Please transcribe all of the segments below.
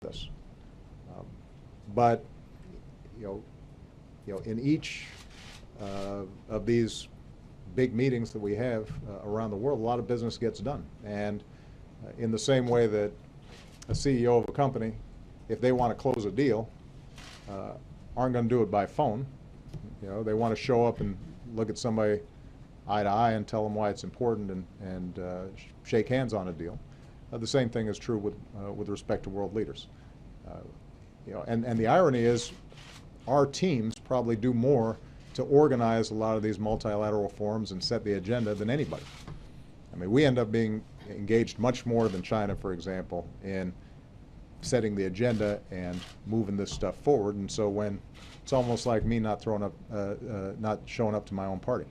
this. But in each of these big meetings that we have around the world, a lot of business gets done. And in the same way that a CEO of a company, if they want to close a deal, aren't going to do it by phone. They want to show up and look at somebody eye to eye and tell them why it's important and shake hands on a deal. The same thing is true with respect to world leaders. And the irony is, our teams probably do more to organize a lot of these multilateral forums and set the agenda than anybody. I mean, we end up being engaged much more than China, for example, in setting the agenda and moving this stuff forward. And so when it's almost like me not showing up to my own party.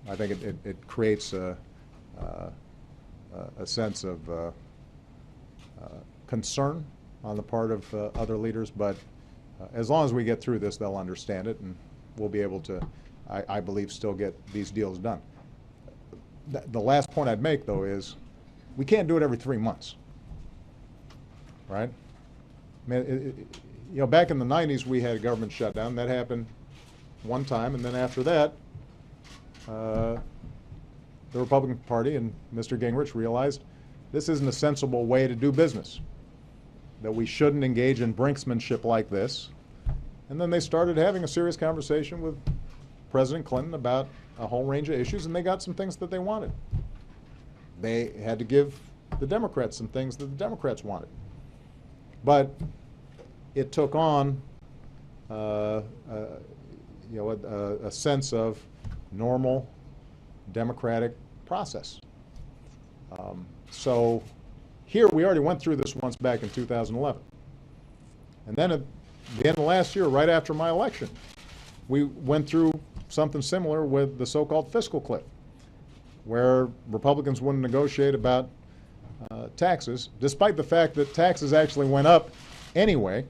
I think it creates a sense of concern on the part of other leaders, but as long as we get through this, they'll understand it, and we'll be able to, I believe, still get these deals done. The last point I'd make, though, is we can't do it every 3 months, right? I mean, back in the 90s, we had a government shutdown. That happened one time, and then after that, the Republican Party and Mr. Gingrich realized this isn't a sensible way to do business, that we shouldn't engage in brinksmanship like this. And then they started having a serious conversation with President Clinton about a whole range of issues, and they got some things that they wanted. They had to give the Democrats some things that the Democrats wanted. But it took on a sense of normal democratic process. So here we already went through this once back in 2011. And then at the end of last year, right after my election, we went through something similar with the so-called fiscal cliff, where Republicans wouldn't negotiate about taxes, despite the fact that taxes actually went up anyway.